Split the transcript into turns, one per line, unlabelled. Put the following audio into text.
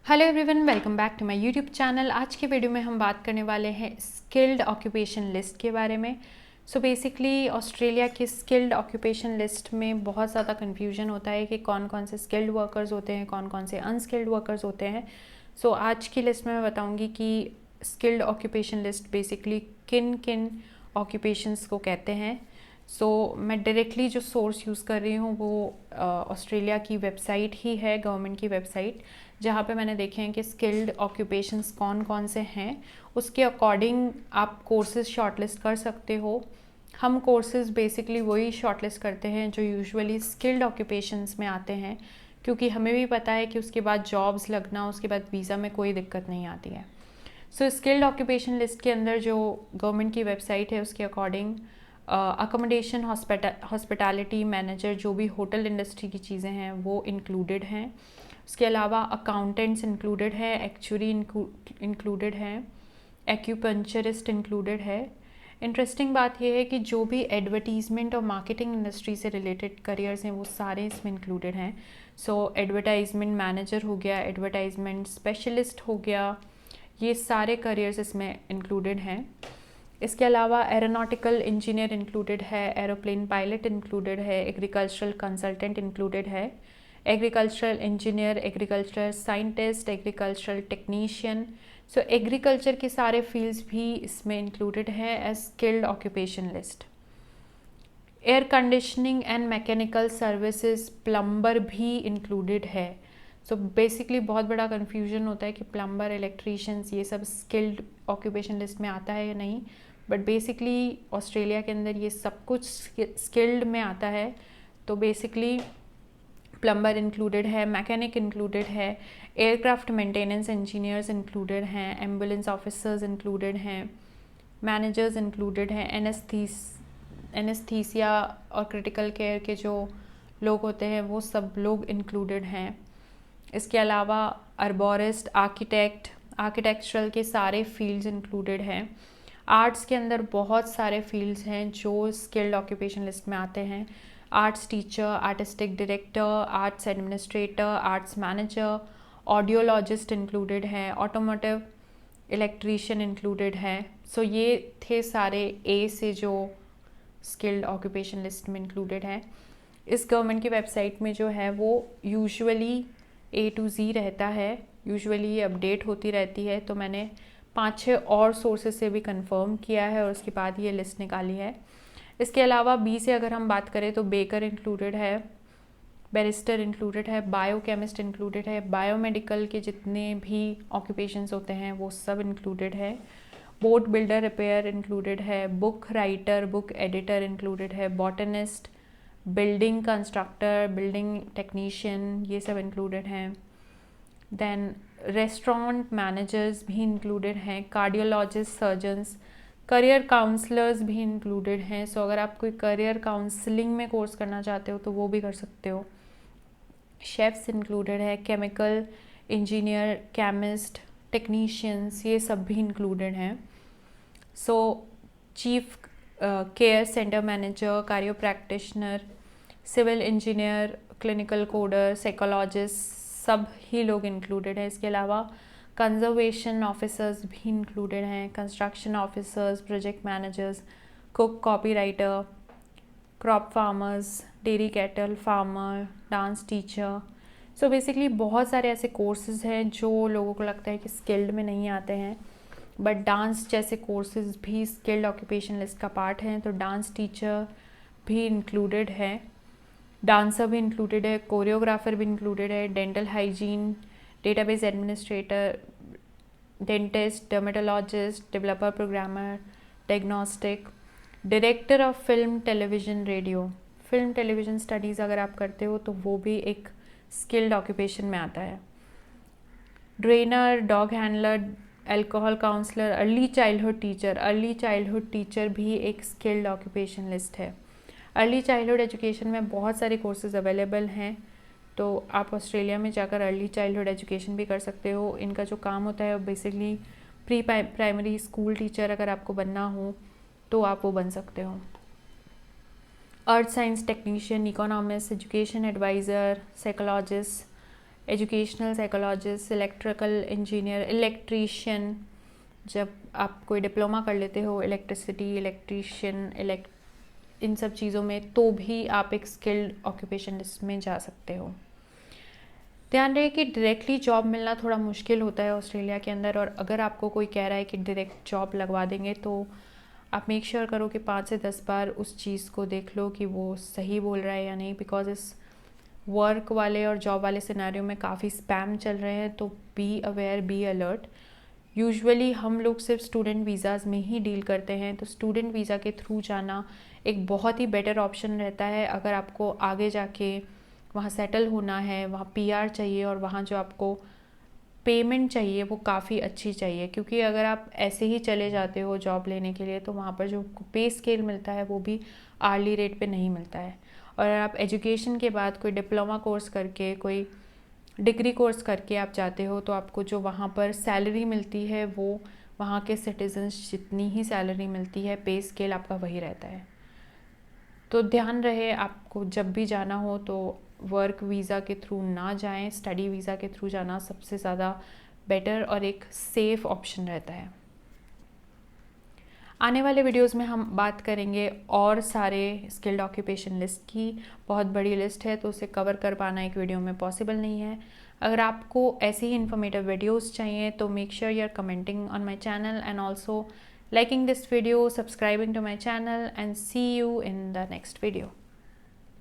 Hello everyone, welcome back to my YouTube channel. आज के video में हम बात करने वाले हैं स्किल्ड ऑक्यूपेशन लिस्ट के बारे में। सो बेसिकली ऑस्ट्रेलिया की स्किल्ड ऑक्यूपेशन लिस्ट में बहुत ज़्यादा कन्फ्यूजन होता है कि कौन कौन से स्किल्ड वर्कर्स होते हैं, कौन कौन से अनस्किल्ड वर्कर्स होते हैं। सो आज की लिस्ट में मैं बताऊंगी कि स्किल्ड ऑक्यूपेशन लिस्ट बेसिकली किन किन ऑक्यूपेशंस को कहते हैं। मैं डायरेक्टली जो सोर्स यूज़ कर रही हूँ वो ऑस्ट्रेलिया की वेबसाइट ही है, गवर्नमेंट की वेबसाइट, जहाँ पे मैंने देखे हैं कि स्किल्ड ऑक्यूपेशंस कौन कौन से हैं। उसके अकॉर्डिंग आप कोर्सेज शॉर्टलिस्ट कर सकते हो। हम कोर्सेज बेसिकली वही शॉर्टलिस्ट करते हैं जो यूजुअली स्किल्ड ऑक्यूपेशंस में आते हैं, क्योंकि हमें भी पता है कि उसके बाद जॉब्स लगना, उसके बाद वीज़ा में कोई दिक्कत नहीं आती है। स्किल्ड ऑक्यूपेशन लिस्ट के अंदर जो गवर्नमेंट की वेबसाइट है उसके अकॉर्डिंग अकोमोडेशन, हॉस्पिटैलिटी मैनेजर, जो भी होटल इंडस्ट्री की चीज़ें हैं वो इंक्लूडेड हैं। उसके अलावा अकाउंटेंट्स इंक्लूडेड है, एक्चुअरी इंक्लूडेड है, एक्यूपंक्चरिस्ट इंक्लूडेड है। इंटरेस्टिंग बात यह है कि जो भी एडवर्टीज़मेंट और मार्केटिंग इंडस्ट्री से रिलेटेड करियर्स हैं वो सारे इसमें इंक्लूडेड हैं। एडवर्टाइजमेंट मैनेजर हो गया, एडवर्टाइजमेंट स्पेशलिस्ट हो गया, ये सारे करियर्स इसमें इंक्लूडेड हैं। इसके अलावा एरोनॉटिकल इंजीनियर इंक्लूडेड है, एरोप्लेन पायलट इंक्लूडेड है, एग्रीकल्चरल कंसल्टेंट इंक्लूडेड है, agricultural engineer, agricultural scientist, agricultural technician. Agriculture के सारे फील्ड्स भी इसमें इंक्लूडेड है as skilled occupation list. Air conditioning and mechanical services, plumber भी इंक्लूडेड है। बेसिकली बहुत बड़ा कन्फ्यूजन होता है कि प्लम्बर, इलेक्ट्रीशियंस, ये सब स्किल्ड ऑक्यूपेशन लिस्ट में आता है या नहीं, बट बेसिकली ऑस्ट्रेलिया के अंदर ये सब कुछ स्किल्ड में आता है। तो बेसिकली प्लम्बर इंक्लूडेड है, मैकेनिक इंक्लूडेड है, एयरक्राफ्ट मेंटेनेंस इंजीनियर्स इंक्लूडेड हैं, एम्बुलेंस ऑफिसर्स इंक्लूडेड हैं, मैनेजर्स इंक्लूडेड हैं, एनेस्थीसिया और क्रिटिकल केयर के जो लोग होते हैं वो सब लोग इंक्लूडेड हैं। इसके अलावा अर्बोरिस्ट, आर्किटेक्चरल के सारे फील्ड्स इंक्लूडेड हैं। आर्ट्स के अंदर बहुत सारे फील्ड्स हैं जो स्किल्ड ऑक्यूपेशन लिस्ट में आते हैं। Arts teacher, artistic director, arts administrator, arts manager, audiologist included है, ऑटोमोटिव इलेक्ट्रीशियन इंक्लूडेड है। ये थे सारे ए से जो स्किल्ड ऑक्यूपेशन लिस्ट में इंक्लूडेड है। इस गवर्नमेंट की वेबसाइट में जो है वो यूजुअली A to Z रहता है, यूजुअली ये अपडेट होती रहती है। तो मैंने 5-6 और सोर्सेज से भी कंफर्म किया है और उसके बाद ये लिस्ट निकाली है। इसके अलावा बी से अगर हम बात करें तो बेकर इंक्लूडेड है, बैरिस्टर इंक्लूडेड है, बायोकेमिस्ट इंक्लूडेड है, बायोमेडिकल के जितने भी ऑक्यूपेशंस होते हैं वो सब इंक्लूडेड है, बोट बिल्डर रिपेयर इंक्लूडेड है, book writer, book editor included है, botanist, building constructor, building technician, ये सब इंक्लूडेड हैं। देन रेस्टोरेंट मैनेजर्स भी इंक्लूडेड हैं, कार्डियोलॉजिस्ट, सर्जन्स, करियर काउंसलर्स भी इंक्लूडेड हैं। अगर आप कोई करियर काउंसलिंग में कोर्स करना चाहते हो तो वो भी कर सकते हो। शेफ्स इंक्लूडेड है, केमिकल इंजीनियर, केमिस्ट, टेक्नीशियंस, ये सब भी इंक्लूडेड हैं। Chief care centre manager, cardio practitioner, civil engineer, clinical coder, psychologist, सब ही लोग इंक्लूडेड हैं। इसके अलावा कंजर्वेशन ऑफिसर्स भी इंक्लूडेड हैं, construction officers, project managers, cook, copywriter, crop farmers, dairy cattle farmer, dance teacher. Basically बहुत सारे ऐसे कोर्सेज हैं जो लोगों को लगता है कि स्किल्ड में नहीं आते हैं, बट डांस जैसे कोर्सेज भी स्किल्ड ऑक्यूपेशन लिस्ट का पार्ट हैं। तो डांस टीचर भी इंक्लूडेड है, डांसर भी इंक्लूडेड है, कोरियोग्राफर भी इंक्लूडेड है, dental hygiene, database administrator, dentist, dermatologist, developer, programmer, diagnostic, director of film, television, radio, film television studies अगर आप करते हो तो वो भी एक स्किल्ड ऑक्यूपेशन में आता है। Trainer, dog handler, alcohol counsellor, early childhood teacher भी एक स्किल्ड ऑक्यूपेशन लिस्ट है। अर्ली चाइल्डहुड एजुकेशन में बहुत सारे कोर्सेज अवेलेबल हैं, तो आप ऑस्ट्रेलिया में जाकर अर्ली चाइल्डहुड एजुकेशन भी कर सकते हो। इनका जो काम होता है basically pre primary school teacher अगर आपको बनना हो तो आप वो बन सकते हो। Earth science technician, economist, education adviser, psychologist, educational psychologist, electrical engineer, electrician, जब आप कोई डिप्लोमा कर लेते हो इलेक्ट्रिसिटी, इलेक्ट्रीशियन, इन सब चीज़ों में, तो भी आप एक स्किल्ड ऑक्यूपेशन लिस्ट में जा सकते हो। ध्यान रहे कि डायरेक्टली जॉब मिलना थोड़ा मुश्किल होता है ऑस्ट्रेलिया के अंदर, और अगर आपको कोई कह रहा है कि डायरेक्ट जॉब लगवा देंगे तो आप मेक श्योर करो कि 5 से 10 बार उस चीज़ को देख लो कि वो सही बोल रहा है या नहीं, बिकॉज इस वर्क वाले और जॉब वाले सिनेरियो में काफ़ी स्पैम चल रहे हैं। तो be aware, be alert. Usually हम लोग सिर्फ स्टूडेंट वीज़ाज़ में ही डील करते हैं, तो स्टूडेंट वीज़ा के थ्रू जाना एक बहुत ही बेटर ऑप्शन रहता है अगर आपको आगे जाके वहाँ सेटल होना है, वहाँ पीआर चाहिए और वहाँ जो आपको पेमेंट चाहिए वो काफ़ी अच्छी चाहिए। क्योंकि अगर आप ऐसे ही चले जाते हो जॉब लेने के लिए तो वहाँ पर जो पे स्केल मिलता है वो भी आर्ली रेट पे नहीं मिलता है। और अगर आप एजुकेशन के बाद कोई डिप्लोमा कोर्स करके, कोई डिग्री कोर्स करके आप जाते हो तो आपको जो वहाँ पर सैलरी मिलती है वो वहाँ के सिटीजन्स जितनी ही सैलरी मिलती है, पे स्केल आपका वही रहता है। तो ध्यान रहे आपको जब भी जाना हो तो वर्क वीज़ा के थ्रू ना जाएं, स्टडी वीज़ा के थ्रू जाना सबसे ज़्यादा बेटर और एक सेफ़ ऑप्शन रहता है। आने वाले वीडियोस में हम बात करेंगे और सारे स्किल्ड ऑक्यूपेशन लिस्ट की। बहुत बड़ी लिस्ट है तो उसे कवर कर पाना एक वीडियो में पॉसिबल नहीं है। अगर आपको ऐसी ही इन्फॉर्मेटिव वीडियोस चाहिए तो make sure you are commenting on my channel and also liking this video, subscribing to my channel, and see you in the next video.